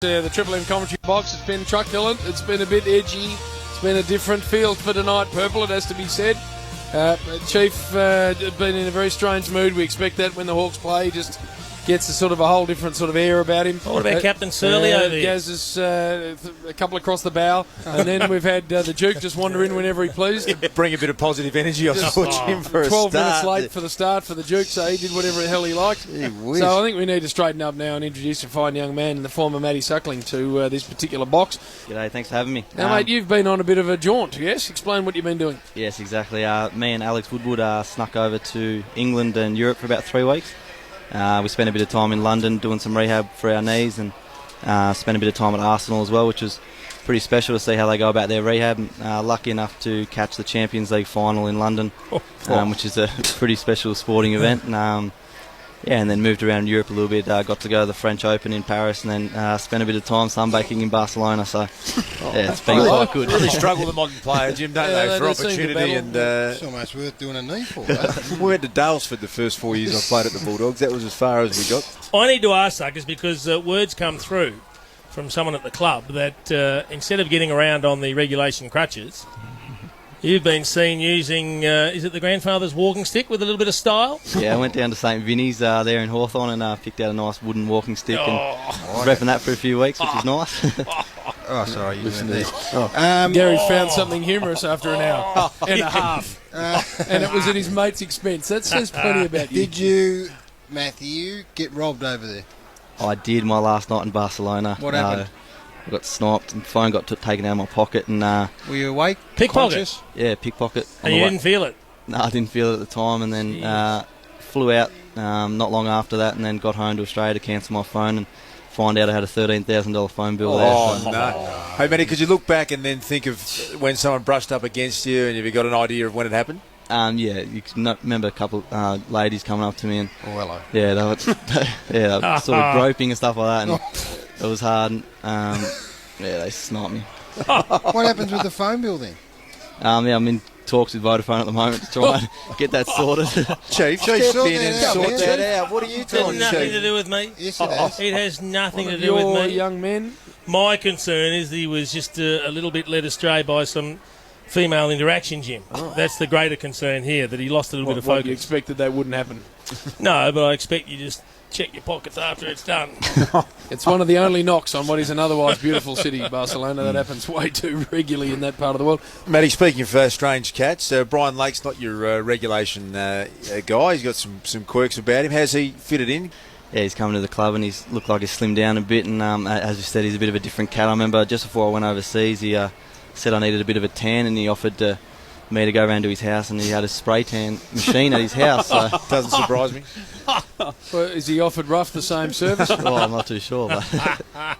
The Triple M commentary box. It's been truculent. It's been a bit edgy. It's been a different field for tonight. Purple, it has to be said. Chief been in a very strange mood. We expect that when the Hawks play. Just gets a sort of a whole different sort of air about him. What about Captain Surly over there? Gaz is a couple across the bow, and then we've had the Duke just wander in whenever he pleased. Bring a bit of positive energy. I saw Jim for a 12 start. minutes late for the start for the Duke, so he did whatever the hell he liked. So I think we need to straighten up now and introduce a fine young man, the former Matt Suckling, to this particular box. G'day, thanks for having me. Now, mate, you've been on a bit of a jaunt, yes? Explain what you've been doing. Yes, exactly. Me and Alex Woodward snuck over to England and Europe for about 3 weeks. We spent a bit of time in London doing some rehab for our knees, and spent a bit of time at Arsenal as well, which was pretty special to see how they go about their rehab. Lucky enough to catch the Champions League final in London, which is a pretty special sporting event. And then moved around Europe a little bit. Got to go to the French Open in Paris, and then spent a bit of time sunbaking in Barcelona. So it's been quite good. Really struggle the modern player, Jim, don't they, for opportunity? And it's almost worth doing a knee for that. We went to Daylesford the first 4 years I played at the Bulldogs. That was as far as we got. I need to ask, Suckers, because words come through from someone at the club that instead of getting around on the regulation crutches, you've been seen using, is it the grandfather's walking stick with a little bit of style? Yeah, I went down to St Vinny's there in Hawthorn and picked out a nice wooden walking stick and was repping that for a few weeks, which is nice. Oh, sorry, you went there. Gary found something humorous after an hour and a half, and it was at his mate's expense. That says plenty about you. Did you, Matthew, get robbed over there? I did my last night in Barcelona. What happened? I got sniped and phone got taken out of my pocket and Were you awake? Pickpocket? Conscious? yeah, pickpocket. And you didn't feel it? No, I didn't feel it at the time, and then flew out not long after that, and then got home to Australia to cancel my phone and find out I had a $13,000 phone bill there. Oh, So. no. Hey, Matty, could you look back and then think of when someone brushed up against you, and have you got an idea of when it happened? Yeah, you can remember a couple ladies coming up to me and Oh, hello. yeah, they were sort of groping and stuff like that, and it was hard. And, yeah, they sniped me. What happens with the phone bill then? Yeah, I'm in talks with Vodafone at the moment to try and get that sorted. Chief, Sort step that in and out, sort man. that out. What are you It doing, has nothing Chief? to do with me. Yes, it has. It has nothing One to of do with your me. young men. My concern is that he was just a little bit led astray by some female interaction, Jim. That's the greater concern here, that he lost a little bit of What, you focus. expected that wouldn't happen. No, but I expect you just check your pockets after it's done. It's one of the only knocks on what is an otherwise beautiful city, Barcelona. That happens way too regularly in that part of the world. Matty, speaking of strange cats, Brian Lake's not your regulation guy. He's got some quirks about him. How's he fitted in? Yeah, he's coming to the club and he's looked like he's slimmed down a bit, and as you said, he's a bit of a different cat. I remember just before I went overseas, he said I needed a bit of a tan, and he offered me to go around to his house, and he had a spray tan machine at his house. So. Doesn't surprise me. Well, is he offered Rough the same service? Well, I'm not too sure, but